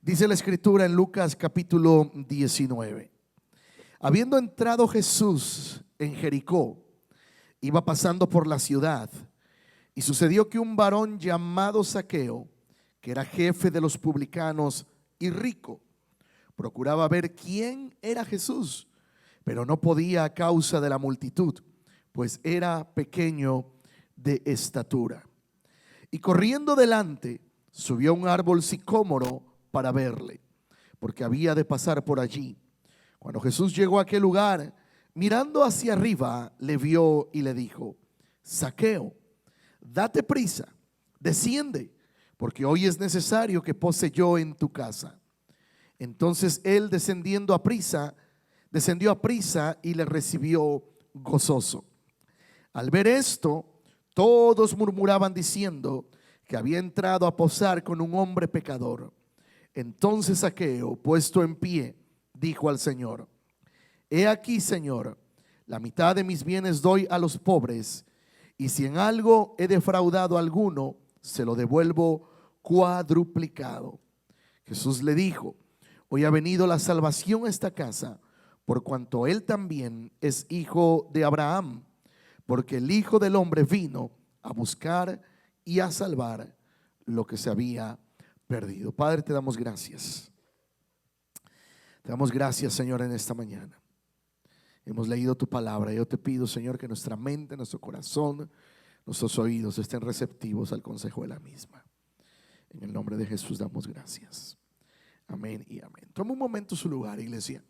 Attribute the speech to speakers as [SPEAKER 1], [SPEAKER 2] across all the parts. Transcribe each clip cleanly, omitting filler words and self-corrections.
[SPEAKER 1] Dice la escritura en Lucas capítulo 19. Habiendo entrado Jesús en Jericó, iba pasando por la ciudad, y sucedió que un varón llamado Zaqueo, que era jefe de los publicanos y rico, procuraba ver quién era Jesús, pero no podía a causa de la multitud, pues era pequeño de estatura. Y corriendo delante, subió a un árbol sicómoro para verle, porque había de pasar por allí. Cuando Jesús llegó a aquel lugar, mirando hacia arriba, le vio y le dijo: Zaqueo, date prisa, desciende, porque hoy es necesario que pose yo en tu casa. Entonces él descendió a prisa y le recibió gozoso. Al ver esto, todos murmuraban diciendo que había entrado a posar con un hombre pecador. Entonces Zaqueo, puesto en pie, dijo al Señor: He aquí, Señor, la mitad de mis bienes doy a los pobres, y si en algo he defraudado a alguno, se lo devuelvo cuadruplicado. Jesús le dijo: Hoy ha venido la salvación a esta casa, por cuanto él también es hijo de Abraham, porque el Hijo del Hombre vino a buscar y a salvar lo que se había perdido. Padre, te damos gracias. Te damos gracias, Señor, en esta mañana. Hemos leído tu palabra. Yo te pido, Señor, que nuestra mente, nuestro corazón, nuestros oídos estén receptivos al consejo de la misma. En el nombre de Jesús damos gracias. Amén y amén. Toma un momento su lugar, iglesia.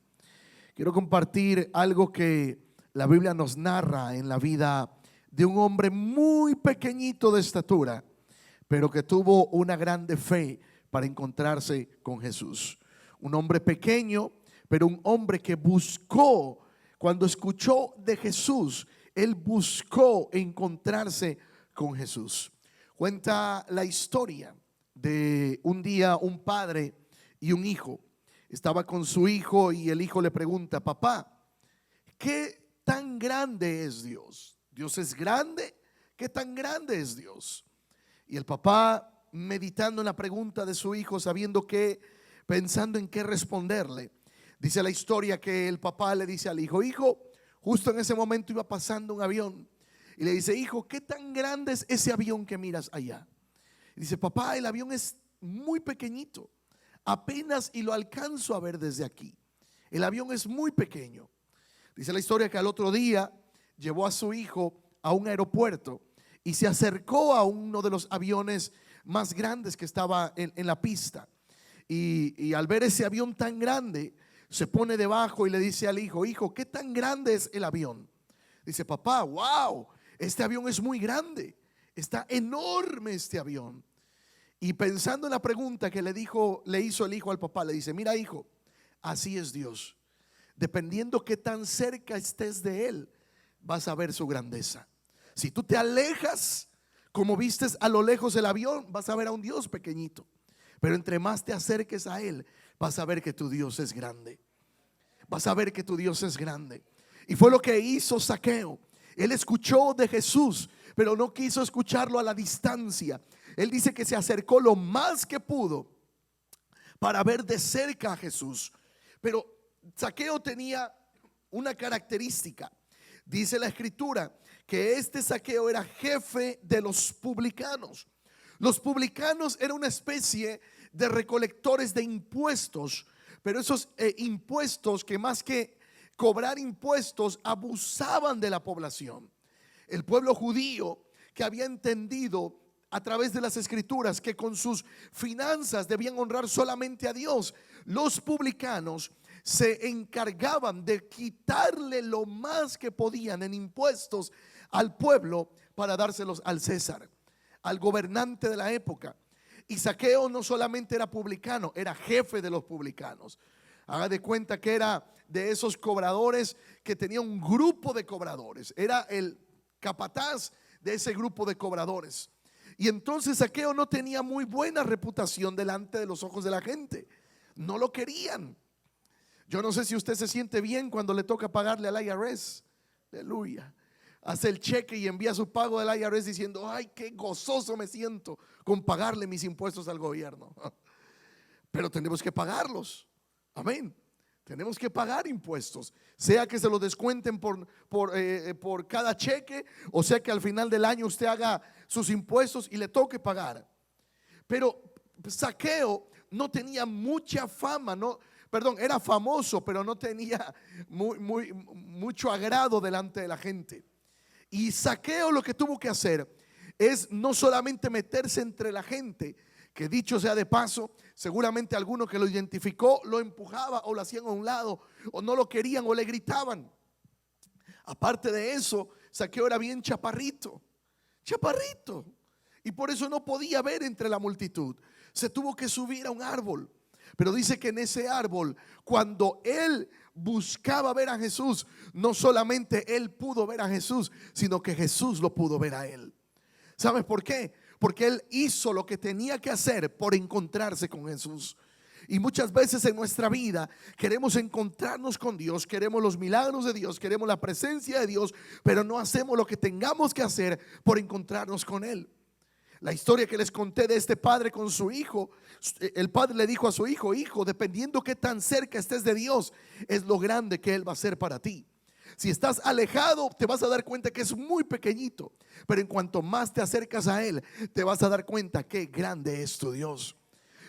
[SPEAKER 1] Quiero compartir algo que la Biblia nos narra en la vida de un hombre muy pequeñito de estatura, pero que tuvo una grande fe para encontrarse con Jesús. Un hombre pequeño, pero un hombre que buscó, cuando escuchó de Jesús, él buscó encontrarse con Jesús. Cuenta la historia de un día un padre y un hijo. Estaba con su hijo y el hijo le pregunta: papá, ¿qué tan grande es Dios? ¿Dios es grande? ¿Qué tan grande es Dios? Y el papá, meditando en la pregunta de su hijo, pensando en qué responderle, dice la historia que el papá le dice al hijo: hijo, justo en ese momento iba pasando un avión, y le dice: hijo, ¿qué tan grande es ese avión que miras allá? Y dice: papá, el avión es muy pequeñito, apenas y lo alcanzo a ver desde aquí. El avión es muy pequeño. Dice la historia que al otro día llevó a su hijo a un aeropuerto y se acercó a uno de los aviones más grandes que estaba en la pista. Y al ver ese avión tan grande, se pone debajo y le dice al hijo: hijo, ¿qué tan grande es el avión? Dice: papá, wow, este avión es muy grande, está enorme este avión. Y pensando en la pregunta que le hizo el hijo al papá, le dice: mira, hijo, así es Dios. Dependiendo qué tan cerca estés de él, vas a ver su grandeza. Si tú te alejas, como vistes a lo lejos el avión, vas a ver a un Dios pequeñito. Pero entre más te acerques a él, vas a ver que tu Dios es grande. Vas a ver que tu Dios es grande. Y fue lo que hizo Zaqueo. Él escuchó de Jesús, pero no quiso escucharlo a la distancia. Él dice que se acercó lo más que pudo para ver de cerca a Jesús. Pero Zaqueo tenía una característica. Dice la escritura que este Zaqueo era jefe de los publicanos. Los publicanos eran una especie de recolectores de impuestos, pero esos impuestos que más que cobrar impuestos abusaban de la población. El pueblo judío, que había entendido a través de las escrituras que con sus finanzas debían honrar solamente a Dios, los publicanos se encargaban de quitarle lo más que podían en impuestos al pueblo para dárselos al César, al gobernante de la época. Y Zaqueo no solamente era publicano, era jefe de los publicanos. Haga de cuenta que era de esos cobradores que tenía un grupo de cobradores. Era el capataz de ese grupo de cobradores. Y entonces Zaqueo no tenía muy buena reputación delante de los ojos de la gente. No lo querían. Yo no sé si usted se siente bien cuando le toca pagarle al IRS. Aleluya. Hace el cheque y envía su pago del IRS diciendo: ay, qué gozoso me siento con pagarle mis impuestos al gobierno. pero tenemos que pagarlos. Amén. Tenemos que pagar impuestos, sea que se los descuenten por cada cheque, o sea que al final del año usted haga sus impuestos y le toque pagar. Pero Zaqueo no tenía mucha fama, no, perdón, era famoso, pero no tenía mucho agrado delante de la gente. Y Zaqueo lo que tuvo que hacer es no solamente meterse entre la gente, que dicho sea de paso, seguramente alguno que lo identificó lo empujaba o lo hacían a un lado, o no lo querían o le gritaban. Aparte de eso, Zaqueo era bien chaparrito, y por eso no podía ver entre la multitud. Se tuvo que subir a un árbol. Pero dice que en ese árbol, cuando él buscaba ver a Jesús, no solamente él pudo ver a Jesús, sino que Jesús lo pudo ver a él. ¿Sabes por qué? Porque él hizo lo que tenía que hacer por encontrarse con Jesús. Y muchas veces en nuestra vida queremos encontrarnos con Dios, queremos los milagros de Dios, queremos la presencia de Dios, pero no hacemos lo que tengamos que hacer por encontrarnos con Él. La historia que les conté de este padre con su hijo, el padre le dijo a su hijo: hijo, dependiendo qué tan cerca estés de Dios, es lo grande que Él va a hacer para ti. Si estás alejado, te vas a dar cuenta que es muy pequeñito, pero en cuanto más te acercas a Él, te vas a dar cuenta qué grande es tu Dios.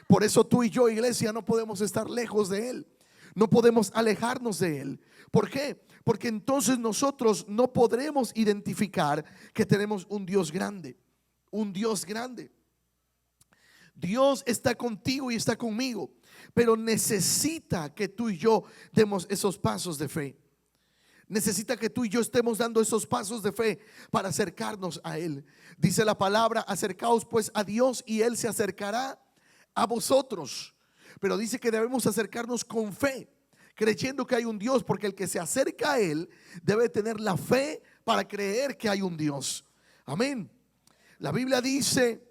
[SPEAKER 1] Por eso tú y yo, iglesia, no podemos estar lejos de Él, no podemos alejarnos de Él. ¿Por qué? Porque entonces nosotros no podremos identificar que tenemos un Dios grande. Un Dios grande. Dios está contigo y está conmigo, pero necesita que tú y yo demos esos pasos de fe. Necesita que tú y yo estemos dando esos pasos de fe para acercarnos a Él. Dice la palabra: acercaos pues a Dios y Él se acercará a vosotros. Pero dice que debemos acercarnos con fe, creyendo que hay un Dios, porque el que se acerca a Él debe tener la fe para creer que hay un Dios. Amén. La Biblia dice,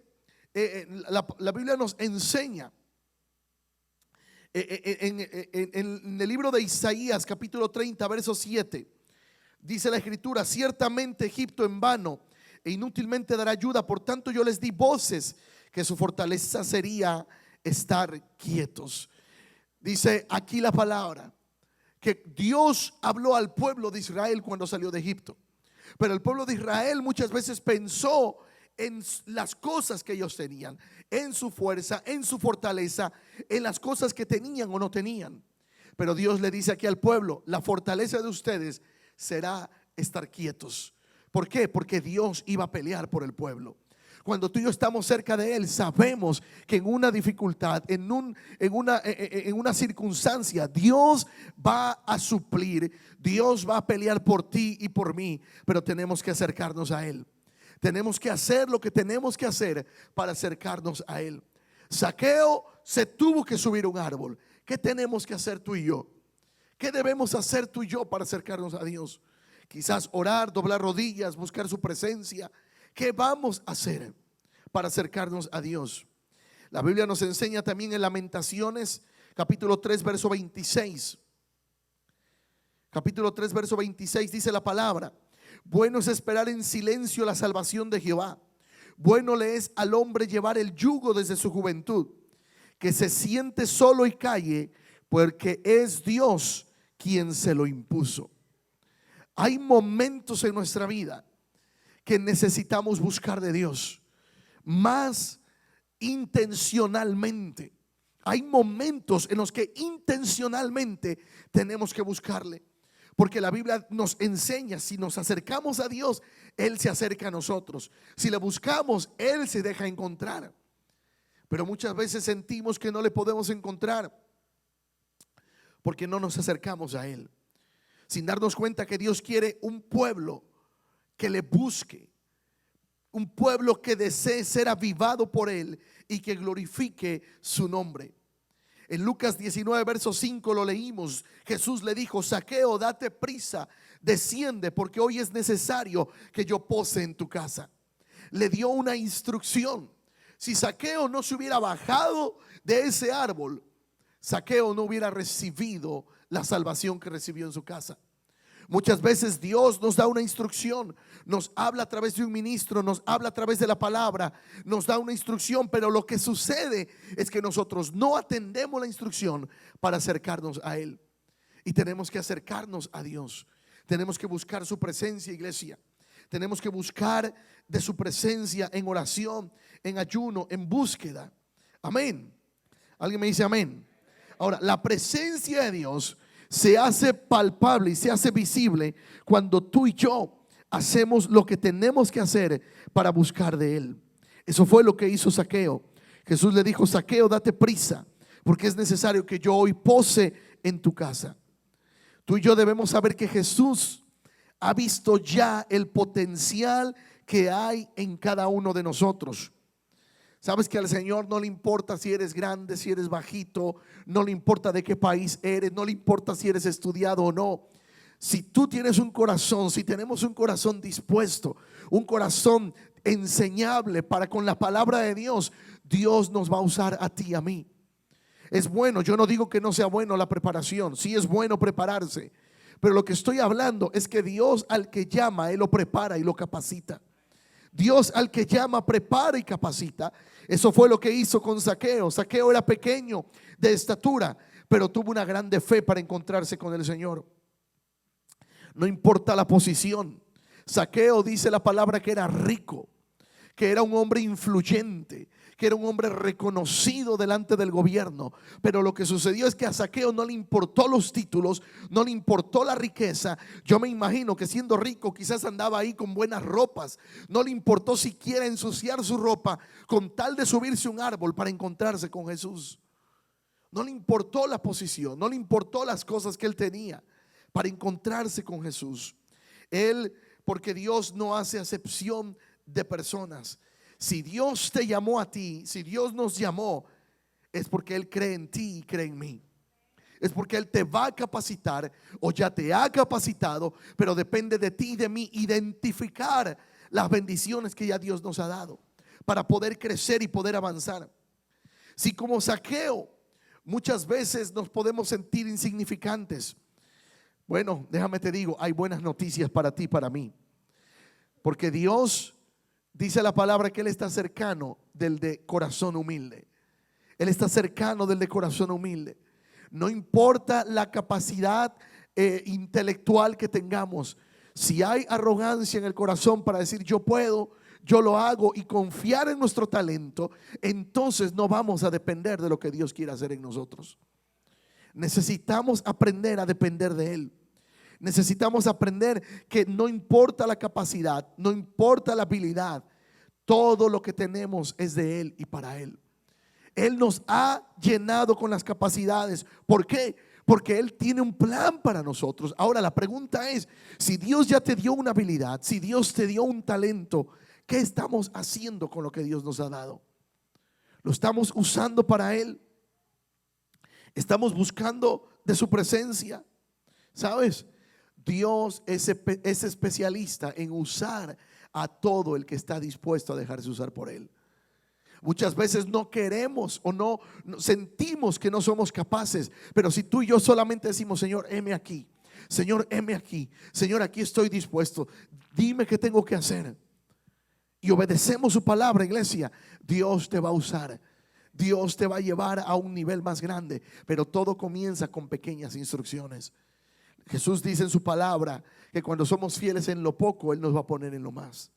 [SPEAKER 1] la Biblia nos enseña en el libro de Isaías capítulo 30 verso 7, dice la escritura: ciertamente Egipto en vano e inútilmente dará ayuda, por tanto yo les di voces, que su fortaleza sería estar quietos. Dice aquí la palabra que Dios habló al pueblo de Israel cuando salió de Egipto, pero el pueblo de Israel muchas veces pensó en las cosas que ellos tenían, en su fuerza, en su fortaleza, en las cosas que tenían o no tenían. Pero Dios le dice aquí al pueblo: la fortaleza de ustedes será estar quietos. ¿Por qué? Porque Dios iba a pelear por el pueblo. Cuando tú y yo estamos cerca de Él, sabemos que en una dificultad, en una circunstancia, Dios va a suplir, Dios va a pelear por ti y por mí, pero tenemos que acercarnos a Él. Tenemos que hacer lo que tenemos que hacer para acercarnos a Él. Zaqueo se tuvo que subir a un árbol. ¿Qué tenemos que hacer tú y yo? ¿Qué debemos hacer tú y yo para acercarnos a Dios? Quizás orar, doblar rodillas, buscar su presencia. ¿Qué vamos a hacer para acercarnos a Dios? La Biblia nos enseña también en Lamentaciones capítulo 3 verso 26. Capítulo 3 verso 26 dice la palabra: bueno es esperar en silencio la salvación de Jehová. Bueno le es al hombre llevar el yugo desde su juventud. Que se siente solo y calle, porque es Dios quien se lo impuso. Hay momentos en nuestra vida que necesitamos buscar de Dios más intencionalmente. Hay momentos en los que intencionalmente tenemos que buscarle. Porque la Biblia nos enseña: si nos acercamos a Dios, Él se acerca a nosotros. Si le buscamos, Él se deja encontrar. Pero muchas veces sentimos que no le podemos encontrar porque no nos acercamos a Él, sin darnos cuenta que Dios quiere un pueblo que le busque, un pueblo que desee ser avivado por Él y que glorifique su nombre. En Lucas 19 verso 5 lo leímos. Jesús le dijo: Zaqueo, date prisa, desciende, porque hoy es necesario que yo pose en tu casa. Le dio una instrucción. Si Zaqueo no se hubiera bajado de ese árbol, Zaqueo no hubiera recibido la salvación que recibió en su casa. Muchas veces Dios nos da una instrucción, nos habla a través de un ministro, nos habla a través de la palabra, nos da una instrucción, pero lo que sucede es que nosotros no atendemos la instrucción para acercarnos a Él. Y tenemos que acercarnos a Dios. Tenemos que buscar su presencia, iglesia. Tenemos que buscar de su presencia en oración, en ayuno, en búsqueda. Amén. ¿Alguien me dice amén? Ahora, la presencia de Dios se hace palpable y se hace visible cuando tú y yo hacemos lo que tenemos que hacer para buscar de Él. Eso fue lo que hizo Zaqueo. Jesús le dijo: Zaqueo, date prisa, porque es necesario que yo hoy pose en tu casa. Tú y yo debemos saber que Jesús ha visto ya el potencial que hay en cada uno de nosotros. Sabes que al Señor no le importa si eres grande, si eres bajito, no le importa de qué país eres, no le importa si eres estudiado o no. Si tú tienes un corazón, si tenemos un corazón dispuesto, un corazón enseñable para con la palabra de Dios, Dios nos va a usar a ti y a mí. Es bueno, yo no digo que no sea bueno la preparación, sí es bueno prepararse, pero lo que estoy hablando es que Dios al que llama, Él lo prepara y lo capacita. Dios al que llama, prepara y capacita. Eso fue lo que hizo con Zaqueo. Zaqueo era pequeño de estatura, pero tuvo una grande fe para encontrarse con el Señor. No importa la posición. Zaqueo, dice la palabra, que era rico, que era un hombre influyente, que era un hombre reconocido delante del gobierno. Pero lo que sucedió es que a Zaqueo no le importó los títulos, no le importó la riqueza. Yo me imagino que siendo rico quizás andaba ahí con buenas ropas. No le importó siquiera ensuciar su ropa con tal de subirse a un árbol para encontrarse con Jesús. No le importó la posición, no le importó las cosas que él tenía para encontrarse con Jesús. Él, porque Dios no hace acepción de personas. Si Dios te llamó a ti, si Dios nos llamó, es porque Él cree en ti y cree en mí. Es porque Él te va a capacitar o ya te ha capacitado, pero depende de ti y de mí identificar las bendiciones que ya Dios nos ha dado para poder crecer y poder avanzar. Si como Zaqueo muchas veces nos podemos sentir insignificantes, bueno, déjame te digo, hay buenas noticias para ti y para mí. Porque Dios dice la palabra que Él está cercano del de corazón humilde. Él está cercano del de corazón humilde. No importa la capacidad intelectual que tengamos. Si hay arrogancia en el corazón para decir yo puedo, yo lo hago y confiar en nuestro talento, entonces no vamos a depender de lo que Dios quiere hacer en nosotros. Necesitamos aprender a depender de Él. Necesitamos aprender que no importa la capacidad, no importa la habilidad, todo lo que tenemos es de Él y para Él. Él nos ha llenado con las capacidades. ¿Por qué? Porque Él tiene un plan para nosotros. Ahora la pregunta es, si Dios ya te dio una habilidad, si Dios te dio un talento, ¿qué estamos haciendo con lo que Dios nos ha dado? ¿Lo estamos usando para Él? ¿Estamos buscando de su presencia? ¿Sabes? Dios es especialista en usar a todo el que está dispuesto a dejarse usar por Él. Muchas veces no queremos o no sentimos que no somos capaces, pero si tú y yo solamente decimos: Señor, heme aquí, Señor, heme aquí, Señor, aquí estoy dispuesto, dime qué tengo que hacer, y obedecemos su palabra, iglesia, Dios te va a usar. Dios te va a llevar a un nivel más grande, pero todo comienza con pequeñas instrucciones. Jesús dice en su palabra que cuando somos fieles en lo poco, Él nos va a poner en lo más.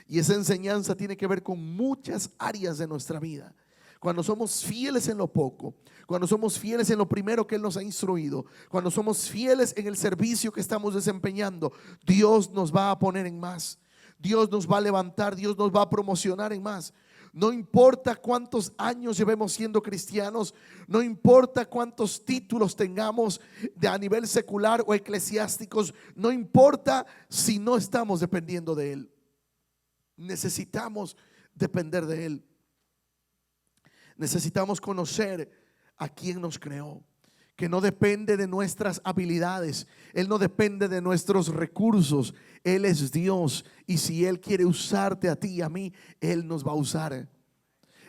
[SPEAKER 1] Y esa enseñanza tiene que ver con muchas áreas de nuestra vida. Cuando somos fieles en lo poco, cuando somos fieles en lo primero que Él nos ha instruido, cuando somos fieles en el servicio que estamos desempeñando, Dios nos va a poner en más. Dios nos va a levantar, Dios nos va a promocionar en más. No importa cuántos años llevemos siendo cristianos, no importa cuántos títulos tengamos a nivel secular o eclesiásticos, no importa si no estamos dependiendo de Él. Necesitamos depender de Él. Necesitamos conocer a quien nos creó, que no depende de nuestras habilidades, Él no depende de nuestros recursos. Él es Dios, y si Él quiere usarte a ti y a mí, Él nos va a usar.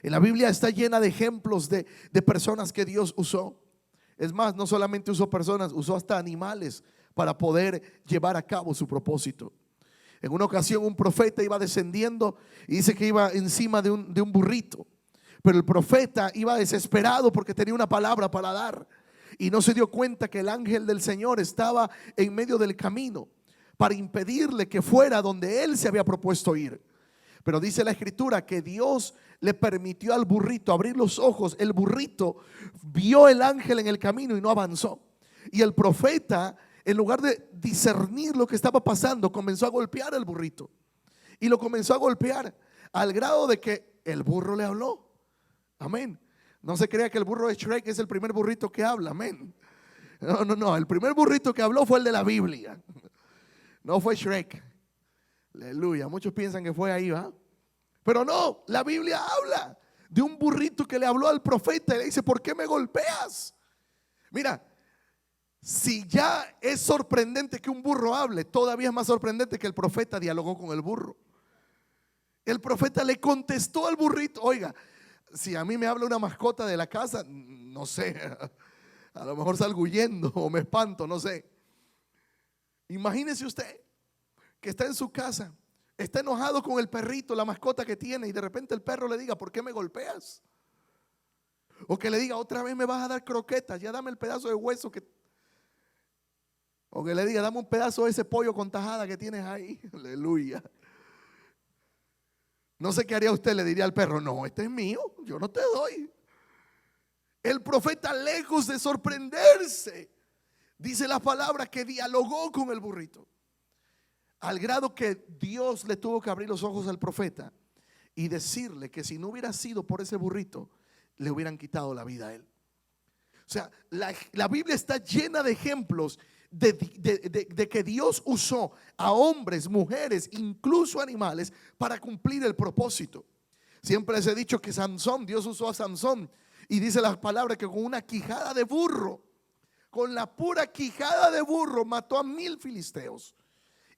[SPEAKER 1] En la Biblia está llena de ejemplos de personas que Dios usó. Es más, no solamente usó personas, usó hasta animales para poder llevar a cabo su propósito. En una ocasión un profeta iba descendiendo y dice que iba encima de un burrito. Pero el profeta iba desesperado porque tenía una palabra para dar. Y no se dio cuenta que el ángel del Señor estaba en medio del camino para impedirle que fuera donde él se había propuesto ir. Pero dice la escritura que Dios le permitió al burrito abrir los ojos. El burrito vio el ángel en el camino y no avanzó. Y el profeta, en lugar de discernir lo que estaba pasando, comenzó a golpear al burrito. Y lo comenzó a golpear al grado de que el burro le habló. Amén. No se crea que el burro de Shrek es el primer burrito que habla. Amén. No. El primer burrito que habló fue el de la Biblia. No fue Shrek. Aleluya. Muchos piensan que fue ahí, ¿va? Pero no, la Biblia habla de un burrito que le habló al profeta y le dice: ¿por qué me golpeas? Mira, si ya es sorprendente que un burro hable, todavía es más sorprendente que el profeta dialogó con el burro. El profeta le contestó al burrito. Oiga, si a mí me habla una mascota de la casa, no sé, a lo mejor salgo huyendo o me espanto, no sé. Imagínese usted que está en su casa, está enojado con el perrito, la mascota que tiene, y de repente el perro le diga: ¿por qué me golpeas? O que le diga: otra vez me vas a dar croquetas, ya dame el pedazo de hueso que... O que le diga: dame un pedazo de ese pollo con tajada que tienes ahí. Aleluya. No sé qué haría usted. Le diría al perro: no, este es mío, yo no te doy. El profeta, lejos de sorprenderse, dice la palabra que dialogó con el burrito, al grado que Dios le tuvo que abrir los ojos al profeta y decirle que si no hubiera sido por ese burrito, le hubieran quitado la vida a él. O sea, la Biblia está llena de ejemplos de que Dios usó a hombres, mujeres, incluso animales, para cumplir el propósito. Siempre les he dicho que Sansón, Dios usó a Sansón, y dice las palabras que con una quijada de burro, con la pura quijada de burro, mató a 1000 filisteos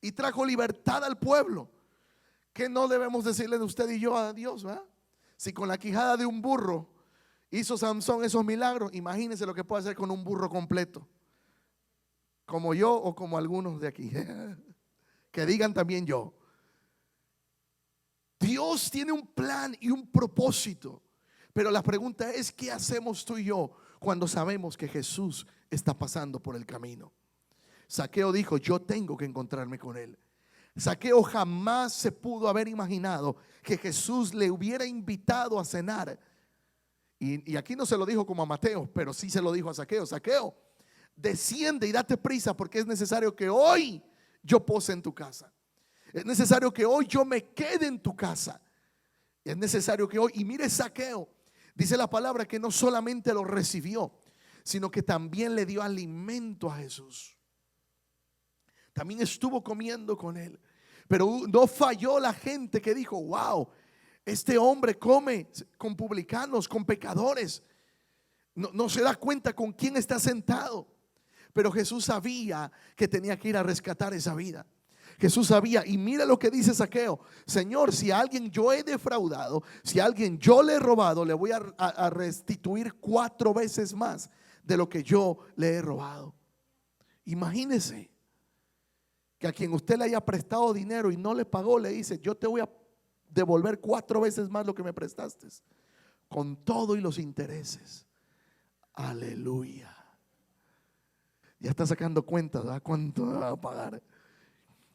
[SPEAKER 1] y trajo libertad al pueblo. ¿Qué no debemos decirle de usted y yo a Dios, ¿verdad? Si con la quijada de un burro hizo Sansón esos milagros, imagínense lo que puede hacer con un burro completo, como yo o como algunos de aquí. Que digan también yo. Dios tiene un plan y un propósito, pero la pregunta es: ¿qué hacemos tú y yo cuando sabemos que Jesús está pasando por el camino? Zaqueo dijo: yo tengo que encontrarme con él. Zaqueo jamás se pudo haber imaginado que Jesús le hubiera invitado a cenar. Y aquí no se lo dijo como a Mateo, pero sí se lo dijo a Zaqueo: Zaqueo, desciende y date prisa, porque es necesario que hoy yo pose en tu casa. Es necesario que hoy yo me quede en tu casa. Es necesario que hoy, y mire, Zaqueo, dice la palabra que no solamente lo recibió, sino que también le dio alimento a Jesús. También estuvo comiendo con él. Pero no falló la gente que dijo: wow, este hombre come con publicanos, con pecadores. No se da cuenta con quién está sentado. Pero Jesús sabía que tenía que ir a rescatar esa vida. Jesús sabía, y mira lo que dice Zaqueo: Señor, si a alguien yo he defraudado, si a alguien yo le he robado, le voy a restituir 4 veces más de lo que yo le he robado. Imagínese que a quien usted le haya prestado dinero y no le pagó, le dice: yo te voy a devolver 4 veces más lo que me prestaste, con todo y los intereses. Aleluya. Ya está sacando cuentas, ¿verdad? ¿Cuánto va a pagar?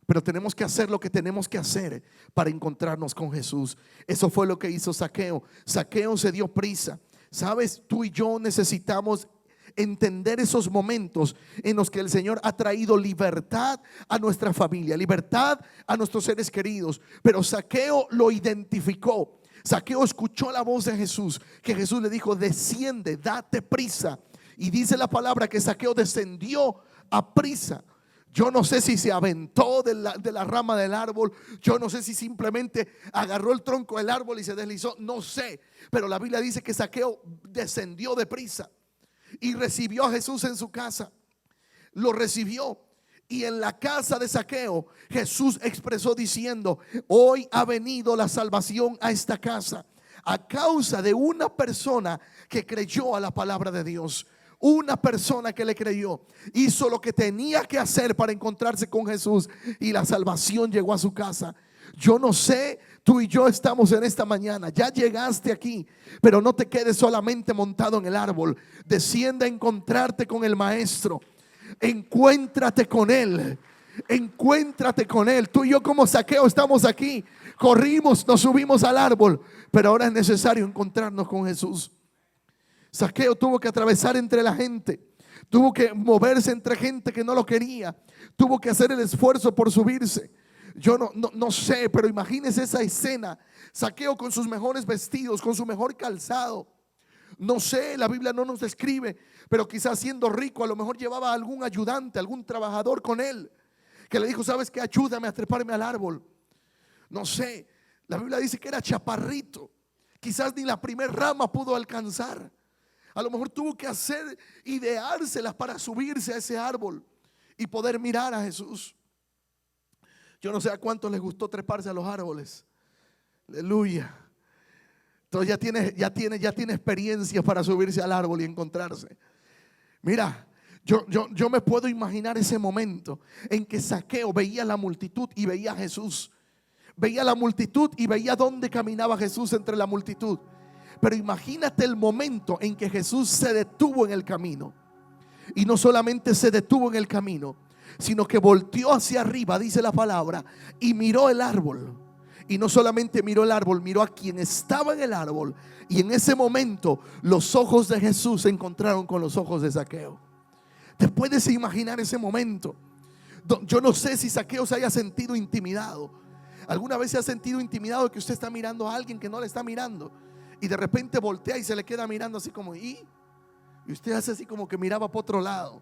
[SPEAKER 1] Pero tenemos que hacer lo que tenemos que hacer para encontrarnos con Jesús. Eso fue lo que hizo Zaqueo. Zaqueo se dio prisa. Sabes, tú y yo necesitamos entender esos momentos en los que el Señor ha traído libertad a nuestra familia, libertad a nuestros seres queridos. Pero Zaqueo lo identificó. Zaqueo escuchó la voz de Jesús, que Jesús le dijo: desciende, date prisa. Y dice la palabra que Zaqueo descendió a prisa. Yo no sé si se aventó de la rama del árbol, yo no sé si simplemente agarró el tronco del árbol y se deslizó, no sé. Pero la Biblia dice que Zaqueo descendió de prisa y recibió a Jesús en su casa. Lo recibió. Y en la casa de Zaqueo, Jesús expresó diciendo: hoy ha venido la salvación a esta casa, a causa de una persona que creyó a la palabra de Dios. Una persona que le creyó hizo lo que tenía que hacer para encontrarse con Jesús y la salvación llegó a su casa. Yo no sé, tú y yo estamos en esta mañana, ya llegaste aquí, pero no te quedes solamente montado en el árbol. Desciende a encontrarte con el Maestro. Encuéntrate con Él. Encuéntrate con Él. Tú y yo como Zaqueo estamos aquí. Corrimos, nos subimos al árbol, pero ahora es necesario encontrarnos con Jesús. Zaqueo tuvo que atravesar entre la gente. Tuvo que moverse entre gente que no lo quería. Tuvo que hacer el esfuerzo por subirse. Yo no sé, pero imagínese esa escena. Zaqueo con sus mejores vestidos, con su mejor calzado. No sé, la Biblia no nos describe, pero quizás siendo rico, a lo mejor llevaba a algún ayudante, algún trabajador con él, que le dijo: ¿sabes qué? Ayúdame a treparme al árbol. No sé, la Biblia dice que era chaparrito. Quizás ni la primer rama pudo alcanzar. A lo mejor tuvo que hacer, ideárselas para subirse a ese árbol y poder mirar a Jesús. Yo no sé a cuántos les gustó treparse a los árboles. Aleluya. Entonces ya tiene experiencia para subirse al árbol y encontrarse. Mira, yo me puedo imaginar ese momento en que Zaqueo veía la multitud y veía a Jesús. Veía la multitud y veía dónde caminaba Jesús entre la multitud. Pero imagínate el momento en que Jesús se detuvo en el camino. Y no solamente se detuvo en el camino, sino que volteó hacia arriba, dice la palabra, y miró el árbol. Y no solamente miró el árbol, miró a quien estaba en el árbol. Y en ese momento los ojos de Jesús se encontraron con los ojos de Zaqueo. ¿Te puedes imaginar ese momento? Yo no sé si Zaqueo se haya sentido intimidado. ¿Alguna vez se ha sentido intimidado de que usted está mirando a alguien que no le está mirando? Y de repente voltea y se le queda mirando así como y usted hace así como que miraba para otro lado.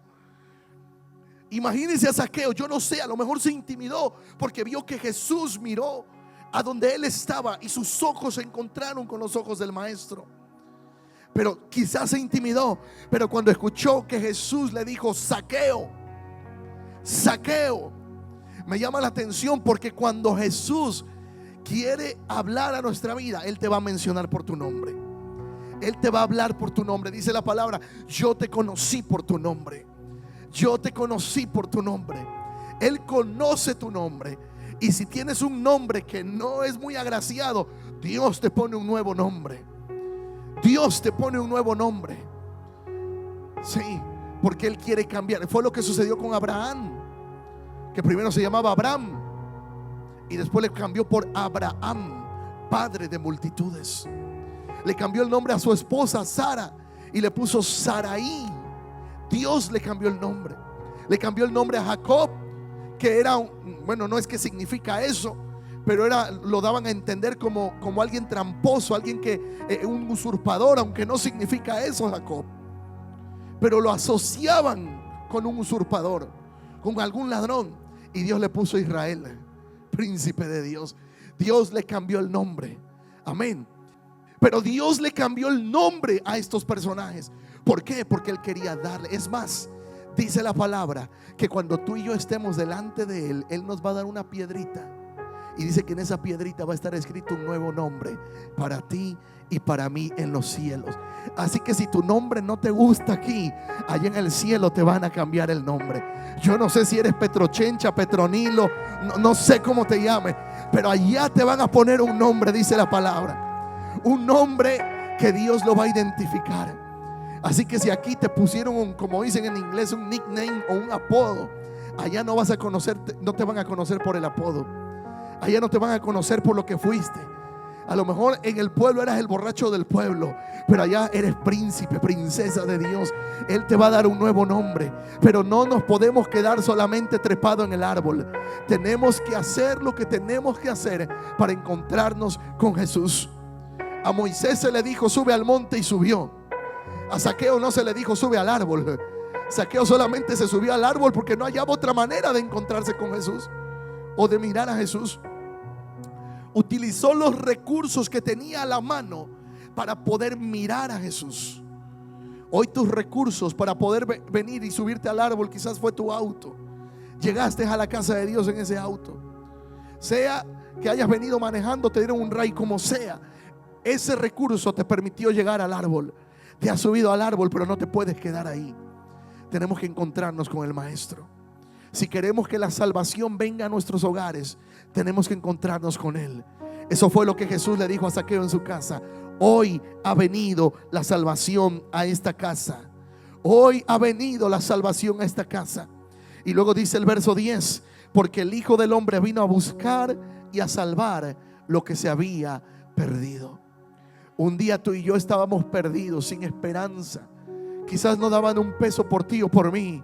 [SPEAKER 1] Imagínense a Zaqueo, yo no sé, a lo mejor se intimidó porque vio que Jesús miró a donde él estaba y sus ojos se encontraron con los ojos del Maestro. Pero quizás se intimidó, pero cuando escuchó que Jesús le dijo: Zaqueo, Zaqueo, me llama la atención porque cuando Jesús quiere hablar a nuestra vida, Él te va a mencionar por tu nombre. Él te va a hablar por tu nombre. Dice la palabra: yo te conocí por tu nombre. Yo te conocí por tu nombre. Él conoce tu nombre. Y si tienes un nombre que no es muy agraciado, Dios te pone un nuevo nombre. Dios te pone un nuevo nombre. Sí, porque Él quiere cambiar. Fue lo que sucedió con Abraham, que primero se llamaba Abraham y después le cambió por Abraham, padre de multitudes. Le cambió el nombre a su esposa Sara y le puso Saraí. Dios le cambió el nombre. Le cambió el nombre a Jacob, que era bueno, no es que significa eso, pero lo daban a entender como alguien tramposo, alguien que un usurpador, aunque no significa eso Jacob, pero lo asociaban con un usurpador, con algún ladrón. Y Dios le puso Israel, príncipe de Dios. Dios le cambió el nombre. Amén. Pero Dios le cambió el nombre a estos personajes. ¿Por qué? Porque Él quería darle. Es más, dice la palabra que cuando tú y yo estemos delante de Él, Él nos va a dar una piedrita. Y dice que en esa piedrita va a estar escrito un nuevo nombre para ti y para mí en los cielos. Así que si tu nombre no te gusta aquí, allá en el cielo te van a cambiar el nombre. Yo no sé si eres Petrochencha, Petronilo, no sé cómo te llames, pero allá te van a poner un nombre, dice la palabra. Un nombre que Dios lo va a identificar. Así que si aquí te pusieron como dicen en inglés, un nickname o un apodo, allá no vas a conocerte, no te van a conocer por el apodo. Allá no te van a conocer por lo que fuiste. A lo mejor en el pueblo eras el borracho del pueblo, pero allá eres príncipe, princesa de Dios. Él te va a dar un nuevo nombre. Pero no nos podemos quedar solamente trepado en el árbol. Tenemos que hacer lo que tenemos que hacer para encontrarnos con Jesús. A Moisés se le dijo: sube al monte, y subió. A Zaqueo no se le dijo: sube al árbol. Zaqueo solamente se subió al árbol porque no hallaba otra manera de encontrarse con Jesús o de mirar a Jesús. Utilizó los recursos que tenía a la mano para poder mirar a Jesús. Hoy tus recursos para poder venir y subirte al árbol quizás fue tu auto. Llegaste a la casa de Dios en ese auto. Sea que hayas venido manejando, te dieron un ride, como sea. Ese recurso te permitió llegar al árbol. Te has subido al árbol, pero no te puedes quedar ahí. Tenemos que encontrarnos con el Maestro. Si queremos que la salvación venga a nuestros hogares, tenemos que encontrarnos con Él. Eso fue lo que Jesús le dijo a Zaqueo en su casa. Hoy ha venido la salvación a esta casa. Hoy ha venido la salvación a esta casa. Y luego dice el verso 10: porque el Hijo del Hombre vino a buscar y a salvar lo que se había perdido. Un día tú y yo estábamos perdidos, sin esperanza. Quizás no daban un peso por ti o por mí,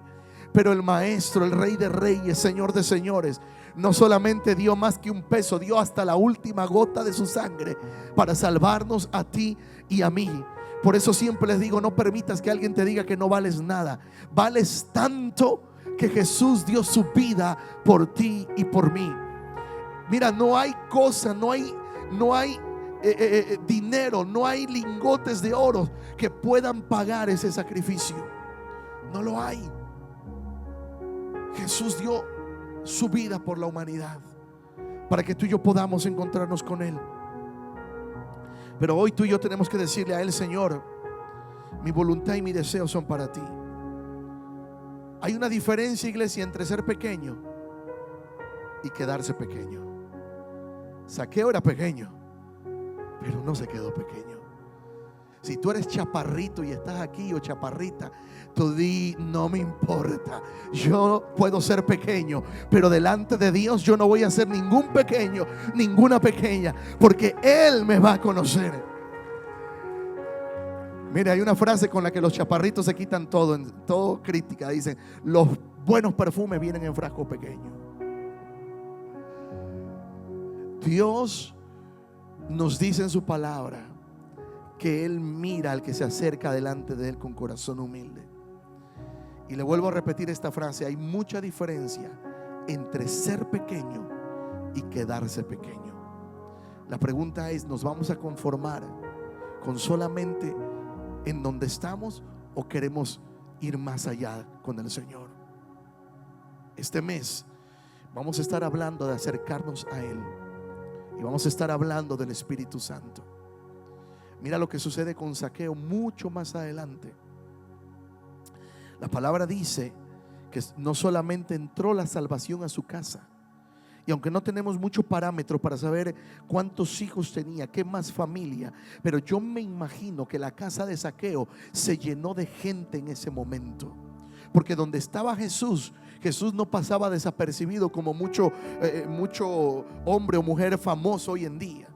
[SPEAKER 1] pero el Maestro, el Rey de Reyes, Señor de Señores, no solamente dio más que un peso, dio hasta la última gota de su sangre para salvarnos a ti y a mí. Por eso siempre les digo, no permitas que alguien te diga que no vales nada. Vales tanto que Jesús dio su vida por ti y por mí. Mira, no hay cosa, no hay dinero, no hay lingotes de oro que puedan pagar ese sacrificio. No lo hay. Jesús dio su vida por la humanidad para que tú y yo podamos encontrarnos con Él. Pero hoy tú y yo tenemos que decirle a Él: Señor, mi voluntad y mi deseo son para ti. Hay una diferencia, iglesia, entre ser pequeño y quedarse pequeño. Zaqueo era pequeño, pero no se quedó pequeño. Si tú eres chaparrito y estás aquí, o chaparrita, tú di: no me importa, yo puedo ser pequeño, pero delante de Dios yo no voy a ser ningún pequeño, ninguna pequeña, porque Él me va a conocer. Mire, hay una frase con la que los chaparritos se quitan todo, en todo crítica. Dicen: los buenos perfumes vienen en frasco pequeño. Dios nos dice en su palabra que Él mira al que se acerca delante de Él con corazón humilde. Y le vuelvo a repetir esta frase: hay mucha diferencia entre ser pequeño y quedarse pequeño. La pregunta es: ¿nos vamos a conformar con solamente en donde estamos o queremos ir más allá con el Señor? Este mes vamos a estar hablando de acercarnos a Él y vamos a estar hablando del Espíritu Santo. Mira lo que sucede con Zaqueo mucho más adelante. La palabra dice que no solamente entró la salvación a su casa, y aunque no tenemos mucho parámetro para saber cuántos hijos tenía, qué más familia, pero yo me imagino que la casa de Zaqueo se llenó de gente en ese momento. Porque donde estaba Jesús, Jesús no pasaba desapercibido como mucho hombre o mujer famoso hoy en día.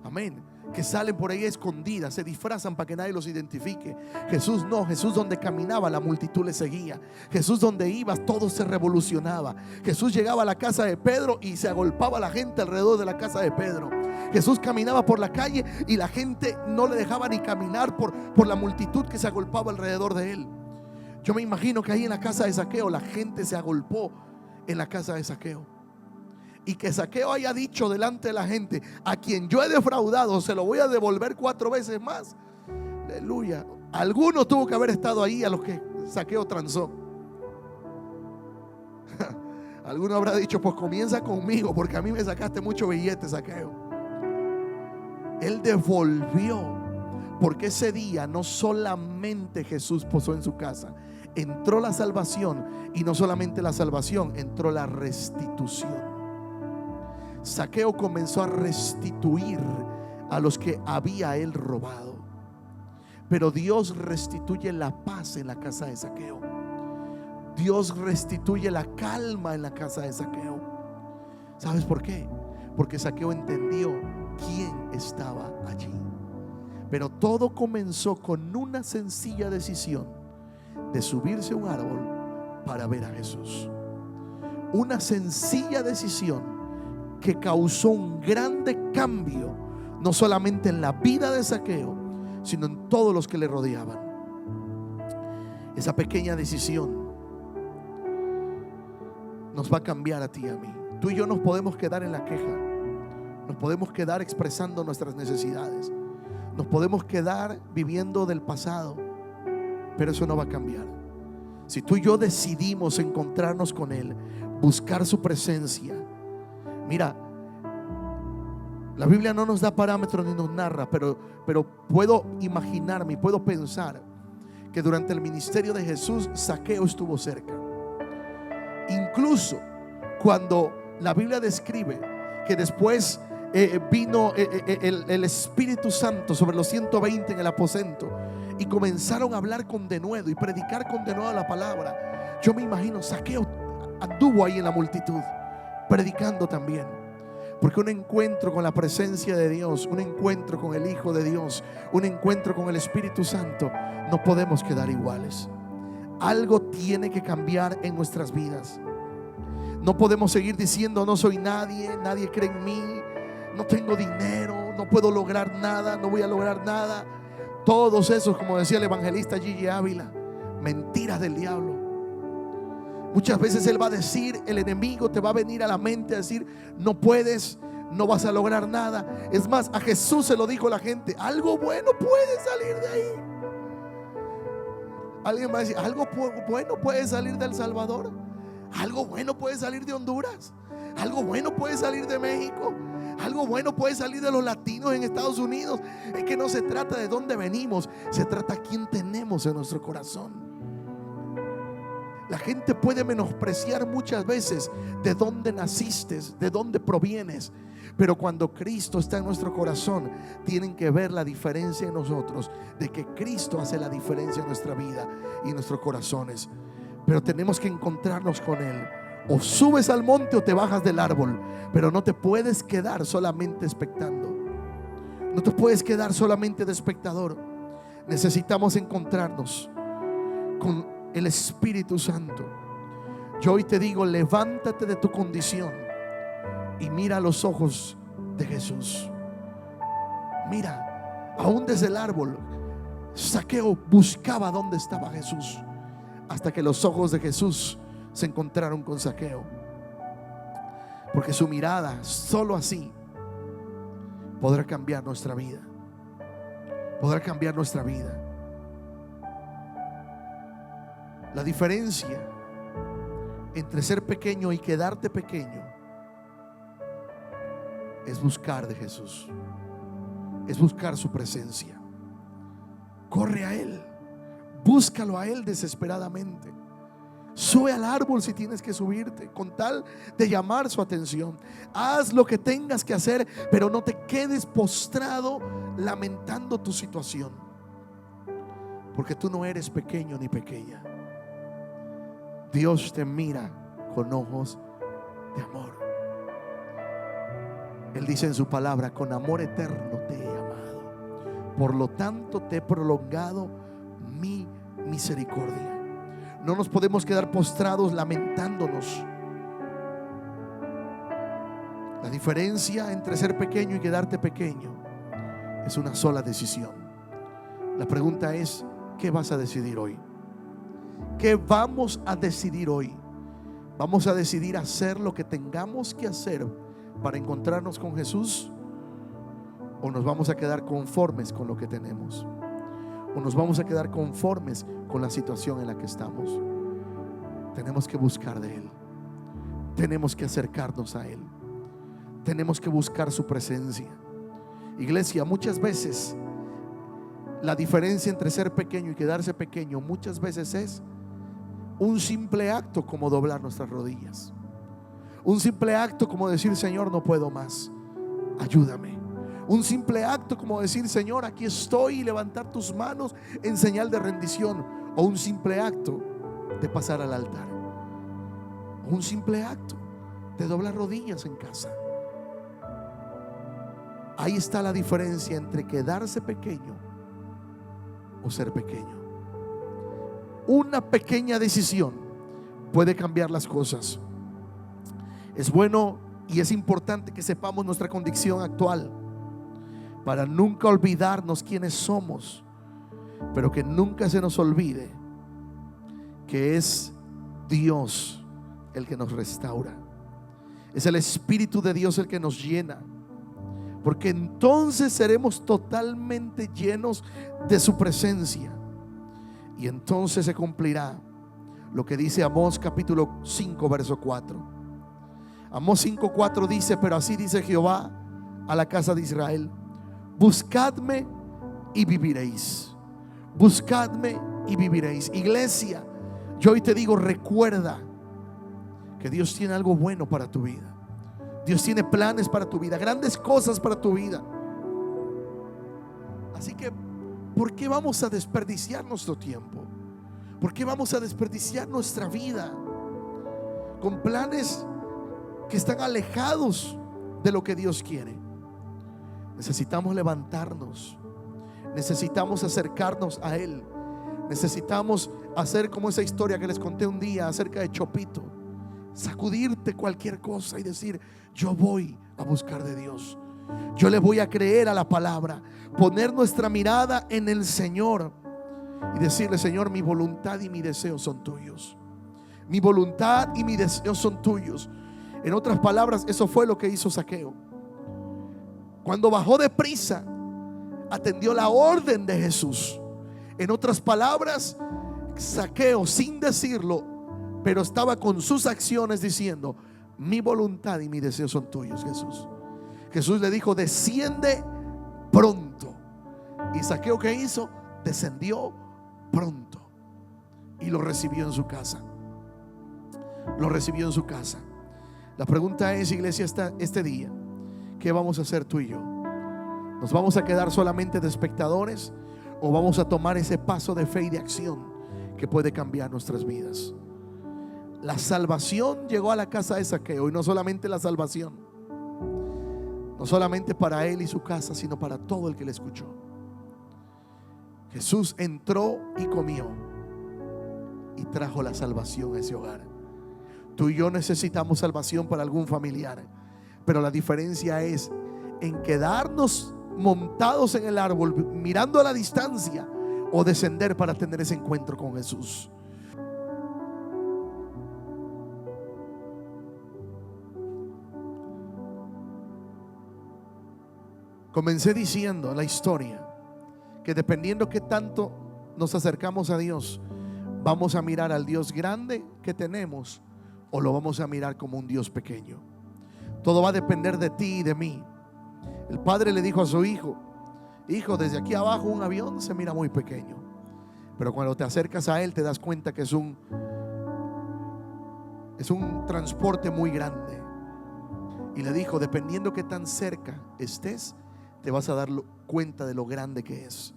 [SPEAKER 1] Amén. Que salen por ahí escondidas, se disfrazan para que nadie los identifique. Jesús no, Jesús donde caminaba la multitud le seguía. Jesús donde iba todo se revolucionaba. Jesús llegaba a la casa de Pedro y se agolpaba la gente alrededor de la casa de Pedro. Jesús caminaba por la calle y la gente no le dejaba ni caminar por la multitud que se agolpaba alrededor de él. Yo me imagino que ahí en la casa de Zaqueo la gente se agolpó en la casa de Zaqueo. Y que Zaqueo haya dicho delante de la gente: a quien yo he defraudado se lo voy a devolver 4 veces más. Aleluya. Alguno tuvo que haber estado ahí a los que Zaqueo transó. Alguno habrá dicho: pues comienza conmigo, porque a mí me sacaste mucho billete, Zaqueo. Él devolvió, porque ese día no solamente Jesús posó en su casa, entró la salvación, y no solamente la salvación, entró la restitución. Zaqueo comenzó a restituir a los que había él robado. Pero Dios restituye la paz en la casa de Zaqueo. Dios restituye la calma en la casa de Zaqueo. ¿Sabes por qué? Porque Zaqueo entendió quién estaba allí. Pero todo comenzó con una sencilla decisión de subirse a un árbol para ver a Jesús. Una sencilla decisión que causó un grande cambio, no solamente en la vida de Zaqueo, sino en todos los que le rodeaban. Esa pequeña decisión nos va a cambiar a ti y a mí. Tú y yo nos podemos quedar en la queja, nos podemos quedar expresando nuestras necesidades, nos podemos quedar viviendo del pasado, pero eso no va a cambiar. Si tú y yo decidimos encontrarnos con Él, buscar su presencia. Mira, La Biblia no nos da parámetros ni nos narra, pero puedo imaginarme, puedo pensar que durante el ministerio de Jesús, Zaqueo estuvo cerca. Incluso cuando la Biblia describe que después vino el Espíritu Santo sobre los 120 en el aposento y comenzaron a hablar con denuedo y predicar con denuedo la palabra, yo me imagino Zaqueo anduvo ahí en la multitud predicando también, porque un encuentro con la presencia de Dios, un encuentro con el Hijo de Dios, un encuentro con el Espíritu Santo, no podemos quedar iguales. Algo tiene que cambiar en nuestras vidas. No podemos seguir diciendo: no soy nadie, nadie cree en mí, no tengo dinero, no puedo lograr nada, no voy a lograr nada. Todos esos, como decía el evangelista Gigi Ávila, mentiras del diablo. Muchas veces él va a decir, el enemigo te va a venir a la mente a decir: no puedes, no vas a lograr nada. Es más, a Jesús se lo dijo la gente: algo bueno puede salir de ahí. Alguien va a decir: algo bueno puede salir de El Salvador, algo bueno puede salir de Honduras, algo bueno puede salir de México, algo bueno puede salir de los latinos en Estados Unidos. Es que no se trata de dónde venimos, se trata de quién tenemos en nuestro corazón. La gente puede menospreciar muchas veces de dónde naciste, de dónde provienes, pero cuando Cristo está en nuestro corazón, tienen que ver la diferencia en nosotros, de que Cristo hace la diferencia en nuestra vida y en nuestros corazones. Pero tenemos que encontrarnos con Él. O subes al monte o te bajas del árbol, pero no te puedes quedar solamente expectando. No te puedes quedar solamente de espectador. Necesitamos encontrarnos con el Espíritu Santo. Yo hoy te digo: levántate de tu condición y mira a los ojos de Jesús. Mira, aún desde el árbol, Zaqueo buscaba dónde estaba Jesús, hasta que los ojos de Jesús se encontraron con Zaqueo, porque su mirada, solo así, podrá cambiar nuestra vida. Podrá cambiar nuestra vida. La diferencia entre ser pequeño y quedarte pequeño es buscar de Jesús, es buscar su presencia. Corre a Él, búscalo a Él desesperadamente. Sube al árbol si tienes que subirte, con tal de llamar su atención. Haz lo que tengas que hacer, pero no te quedes postrado lamentando tu situación, porque tú no eres pequeño ni pequeña. Dios te mira con ojos de amor. Él dice en su palabra: con amor eterno te he amado, por lo tanto te he prolongado mi misericordia. No nos podemos quedar postrados lamentándonos. La diferencia entre ser pequeño y quedarte pequeño es una sola decisión. La pregunta es: ¿qué vas a decidir hoy? ¿Qué vamos a decidir hoy? ¿Vamos a decidir hacer lo que tengamos que hacer para encontrarnos con Jesús? ¿O nos vamos a quedar conformes con lo que tenemos? ¿O nos vamos a quedar conformes con la situación en la que estamos? Tenemos que buscar de Él. Tenemos que acercarnos a Él. Tenemos que buscar su presencia. Iglesia, muchas veces la diferencia entre ser pequeño y quedarse pequeño muchas veces es un simple acto como doblar nuestras rodillas. Un simple acto como decir: Señor, no puedo más, ayúdame. Un simple acto como decir: Señor, aquí estoy, y levantar tus manos en señal de rendición. O un simple acto de pasar al altar. O un simple acto de doblar rodillas en casa. Ahí está la diferencia entre quedarse pequeño o ser pequeño. Una pequeña decisión puede cambiar las cosas. Es bueno y es importante que sepamos nuestra condición actual, para nunca olvidarnos quiénes somos, pero que nunca se nos olvide que es Dios el que nos restaura. Es el Espíritu de Dios el que nos llena, porque entonces seremos totalmente llenos de su presencia. Y entonces se cumplirá lo que dice Amós capítulo 5 verso 4. Amós 5:4 dice: pero así dice Jehová a la casa de Israel: buscadme y viviréis, buscadme y viviréis. Iglesia, yo hoy te digo, recuerda que Dios tiene algo bueno para tu vida. Dios tiene planes para tu vida, grandes cosas para tu vida. Así que, ¿por qué vamos a desperdiciar nuestro tiempo? ¿Por qué vamos a desperdiciar nuestra vida con planes que están alejados de lo que Dios quiere? Necesitamos levantarnos, necesitamos acercarnos a Él, necesitamos hacer como esa historia que les conté un día acerca de Chopito, sacudirte cualquier cosa y decir: yo voy a buscar de Dios, yo le voy a creer a la palabra, poner nuestra mirada en el Señor y decirle: Señor, mi voluntad y mi deseo son tuyos, mi voluntad y mi deseo son tuyos. En otras palabras, eso fue lo que hizo Zaqueo. Cuando bajó deprisa, atendió la orden de Jesús. En otras palabras, Zaqueo, sin decirlo, pero estaba con sus acciones diciendo: mi voluntad y mi deseo son tuyos, Jesús. Jesús le dijo: desciende pronto. Y Zaqueo, ¿qué hizo? Descendió pronto y lo recibió en su casa. Lo recibió en su casa. La pregunta es, iglesia, este día, ¿qué vamos a hacer tú y yo? ¿Nos vamos a quedar solamente de espectadores o vamos a tomar ese paso de fe y de acción que puede cambiar nuestras vidas? La salvación llegó a la casa de Zaqueo, y no solamente la salvación, no solamente para él y su casa, sino para todo el que le escuchó. Jesús entró y comió y trajo la salvación a ese hogar. Tú y yo necesitamos salvación para algún familiar, pero la diferencia es en quedarnos montados en el árbol mirando a la distancia o descender para tener ese encuentro con Jesús. Comencé diciendo la historia que dependiendo qué tanto nos acercamos a Dios, vamos a mirar al Dios grande que tenemos o lo vamos a mirar como un Dios pequeño. Todo va a depender de ti y de mí. El padre le dijo a su hijo: hijo, desde aquí abajo un avión se mira muy pequeño, pero cuando te acercas a él te das cuenta que es un transporte muy grande. Y le dijo: dependiendo qué tan cerca estés, te vas a dar cuenta de lo grande que es.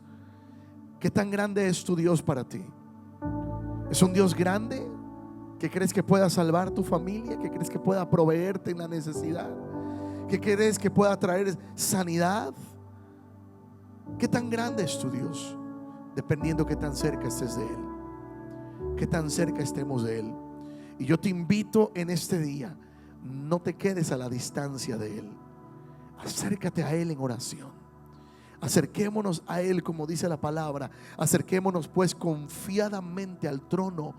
[SPEAKER 1] ¿Qué tan grande es tu Dios para ti? ¿Es un Dios grande que crees que pueda salvar tu familia, que crees que pueda proveerte en la necesidad, que crees que pueda traer sanidad? ¿Qué tan grande es tu Dios? Dependiendo qué tan cerca estés de Él, qué tan cerca estemos de Él. Y yo te invito en este día, no te quedes a la distancia de Él. Acércate a Él en oración. Acerquémonos a Él, como dice la palabra. Acerquémonos pues confiadamente al trono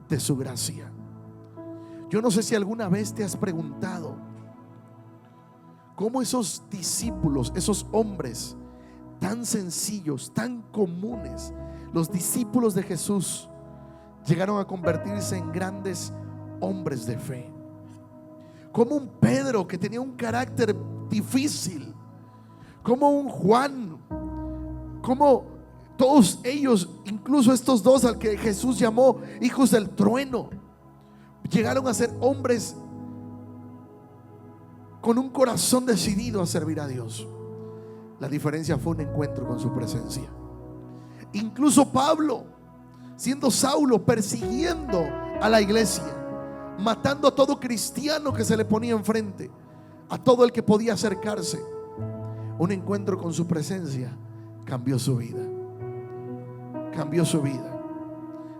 [SPEAKER 1] de su gracia. Yo no sé si alguna vez te has preguntado cómo esos discípulos, esos hombres tan sencillos, tan comunes, los discípulos de Jesús, llegaron a convertirse en grandes hombres de fe. Como un Pedro que tenía un carácter difícil, como un Juan, como todos ellos, incluso estos dos al que Jesús llamó hijos del trueno, llegaron a ser hombres con un corazón decidido a servir a Dios. La diferencia fue un encuentro con su presencia. Incluso Pablo, siendo Saulo, persiguiendo a la iglesia, matando a todo cristiano que se le ponía enfrente, a todo el que podía acercarse, un encuentro con su presencia cambió su vida. Cambió su vida.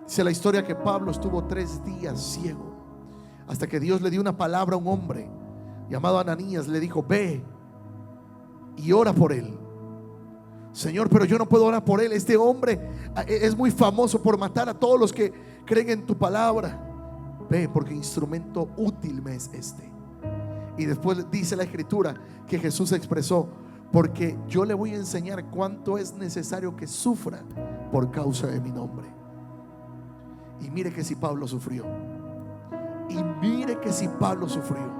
[SPEAKER 1] Dice la historia que Pablo estuvo 3 días ciego, hasta que Dios le dio una palabra a un hombre llamado Ananías. Le dijo: ve y ora por él. Señor, pero yo no puedo orar por él. Este hombre es muy famoso por matar a todos los que creen en tu palabra. Ve, porque instrumento útil me es este. Y después dice la escritura que Jesús expresó: porque yo le voy a enseñar cuánto es necesario que sufra por causa de mi nombre. Y mire que si Pablo sufrió. Y mire que si Pablo sufrió.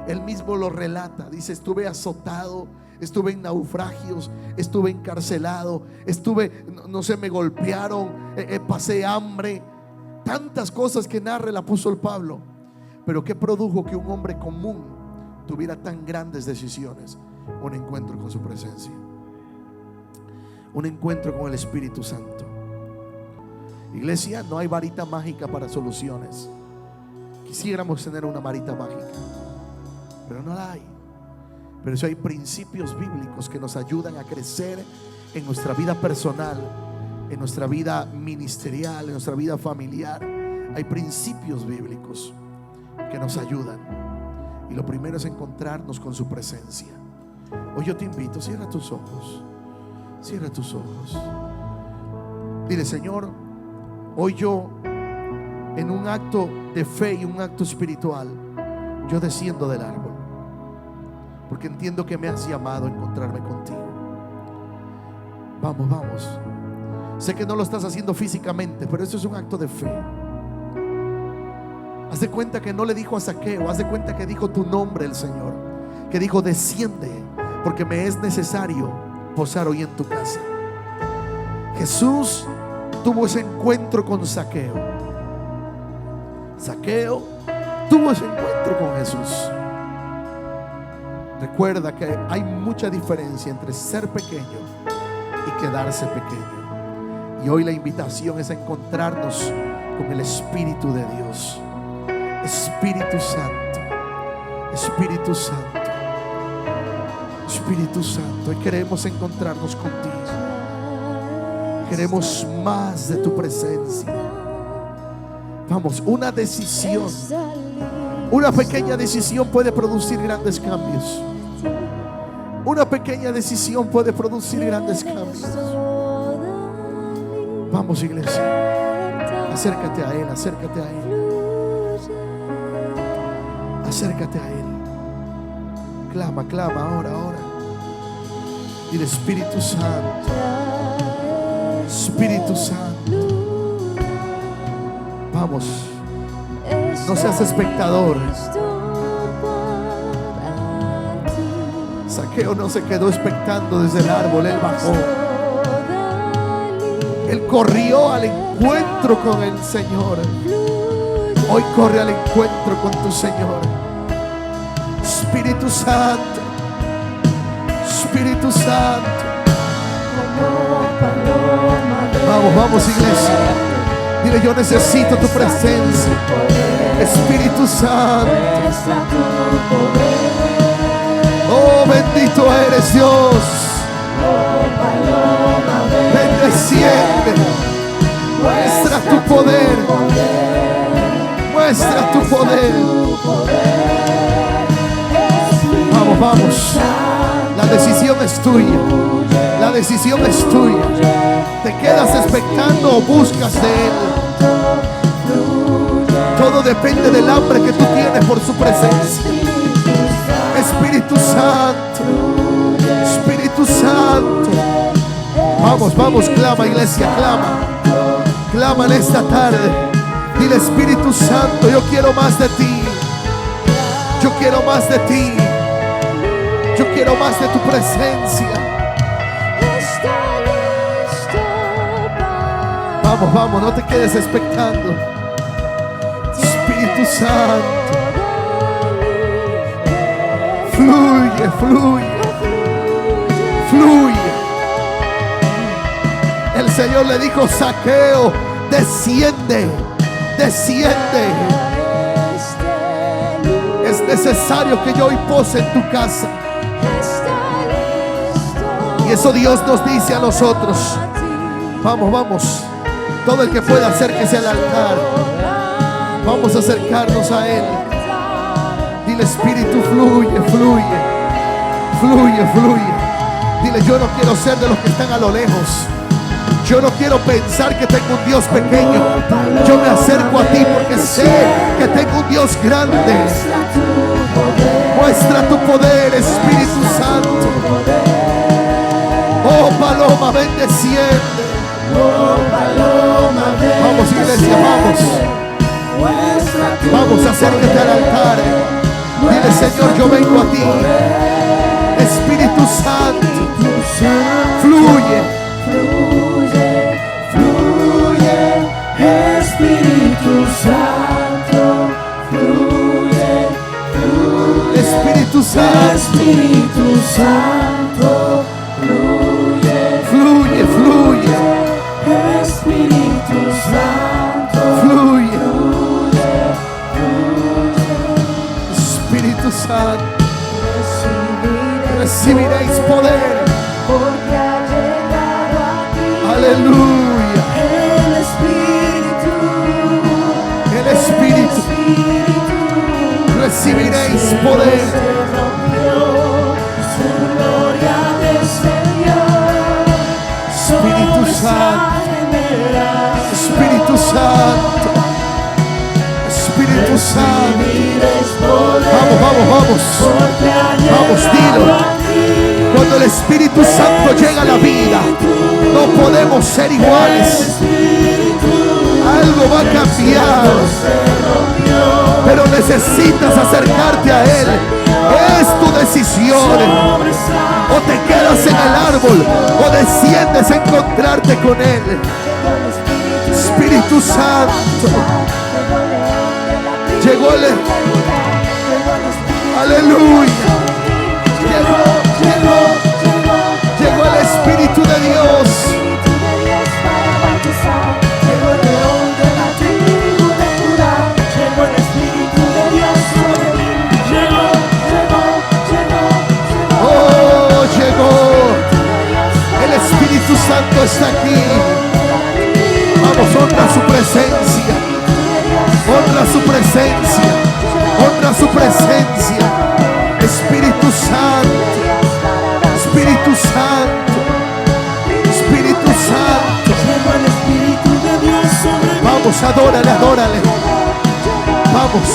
[SPEAKER 1] Él mismo lo relata. Dice: estuve azotado, estuve en naufragios, estuve encarcelado, no sé, me golpearon, pasé hambre. Tantas cosas que narra el apóstol Pablo. Pero ¿qué produjo que un hombre común tuviera tan grandes decisiones? Un encuentro con su presencia, un encuentro con el Espíritu Santo. Iglesia, no hay varita mágica para soluciones. Quisiéramos tener una varita mágica, pero no la hay. Pero sí hay principios bíblicos que nos ayudan a crecer en nuestra vida personal, en nuestra vida ministerial, en nuestra vida familiar. Hay principios bíblicos que nos ayudan. Y lo primero es encontrarnos con su presencia. Hoy yo te invito, cierra tus ojos. Cierra tus ojos. Dile: Señor, hoy yo, en un acto de fe y un acto espiritual, yo desciendo del árbol, porque entiendo que me has llamado a encontrarme contigo. Vamos, vamos. Sé que no lo estás haciendo físicamente, pero eso es un acto de fe. Haz de cuenta que no le dijo a Zaqueo, haz de cuenta que dijo tu nombre el Señor, que dijo: desciende, porque me es necesario posar hoy en tu casa. Jesús tuvo ese encuentro con Zaqueo. Zaqueo tuvo ese encuentro con Jesús. Recuerda que hay mucha diferencia entre ser pequeño y quedarse pequeño. Y hoy la invitación es a encontrarnos con el Espíritu de Dios. Espíritu Santo, Espíritu Santo, Espíritu Santo. Hoy queremos encontrarnos contigo. Queremos más de tu presencia. Vamos, una decisión, una pequeña decisión puede producir grandes cambios. Una pequeña decisión puede producir grandes cambios. Vamos, iglesia, acércate a Él, acércate a Él. Acércate a Él. Clama, clama ahora, ahora. Dile: Espíritu Santo, Espíritu Santo. Vamos, no seas espectador. Zaqueo no se quedó expectando desde el árbol, él bajó. Él corrió al encuentro con el Señor. Hoy corre al encuentro con tu Señor. Espíritu Santo, Espíritu Santo. Vamos, vamos, iglesia. Dile: yo necesito tu presencia. Espíritu Santo. Oh, bendito eres Dios. Ven, desciende. Muestra tu poder. Muestra tu poder. Vamos, vamos. La decisión es tuya. La decisión es tuya. ¿Te quedas expectando o buscas de Él? Todo depende del hambre que tú tienes por su presencia. Espíritu Santo, Espíritu Santo. Vamos, vamos, clama, iglesia, clama. Clama en esta tarde. Dile: Espíritu Santo, yo quiero más de ti. Yo quiero más de ti. Yo quiero más de tu presencia. Vamos, vamos, no te quedes expectando. Espíritu Santo, fluye, fluye, fluye. El Señor le dijo: Zaqueo, desciende, desciende. Es necesario que yo hoy pose en tu casa. Y eso Dios nos dice a nosotros. Vamos, vamos. Todo el que pueda acérquese al altar. Vamos a acercarnos a Él. Dile: Espíritu, fluye, fluye, fluye, fluye. Dile: yo no quiero ser de los que están a lo lejos. Yo no quiero pensar que tengo un Dios pequeño. Yo me acerco a ti porque sé que tengo un Dios grande. Muestra tu poder, Espíritu Santo. Oh, paloma, ven, desciende. Vamos, iglesia, vamos. Vamos, acércate al altar. Dile: Señor, yo vengo a ti. Espíritu Santo, fluye.
[SPEAKER 2] Espíritu Santo, fluye.
[SPEAKER 1] Espíritu Santo,
[SPEAKER 2] Espíritu Santo, fluye.
[SPEAKER 1] Fluye.
[SPEAKER 2] Espíritu Santo,
[SPEAKER 1] Fluye. Espíritu Santo, recibiréis poder.
[SPEAKER 2] porque ha llegado aquí
[SPEAKER 1] Aleluya.
[SPEAKER 2] el Espíritu.
[SPEAKER 1] El Espíritu. Recibiréis poder.
[SPEAKER 2] Su gloria descendió.
[SPEAKER 1] Espíritu Santo. Espíritu Santo. Espíritu Santo. Vamos. Vamos, dilo. Cuando el Espíritu Santo llega a la vida, no podemos ser iguales. Algo va a cambiar. Pero necesitas acercarte a Él. Es tu decisión. O te quedas en el árbol o desciendes a encontrarte con Él. Espíritu Santo. Llegó el... Aleluya. Llegó el Espíritu de Dios. Oh, llegó. El Espíritu Santo está aquí. Vamos, honra su presencia. Honra su presencia. Honra su presencia. Espíritu Santo. Espíritu Santo. Espíritu Santo. Vamos, adórale. Vamos,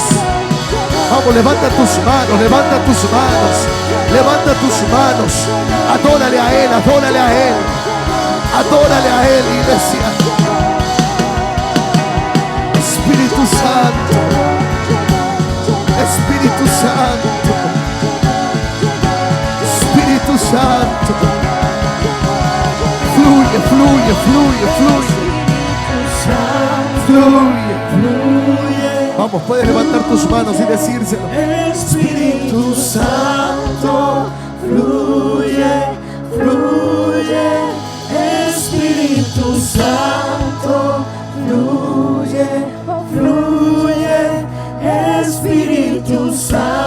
[SPEAKER 1] levanta tus manos. Levanta tus manos. Adórale a Él. Adórale a Él, iglesia. Espíritu Santo. Espíritu Santo. Espíritu Santo. Fluye. Vamos, puedes levantar tus manos y decírselo.
[SPEAKER 2] Espíritu Santo, fluye. Espíritu Santo, fluye. Espíritu Santo.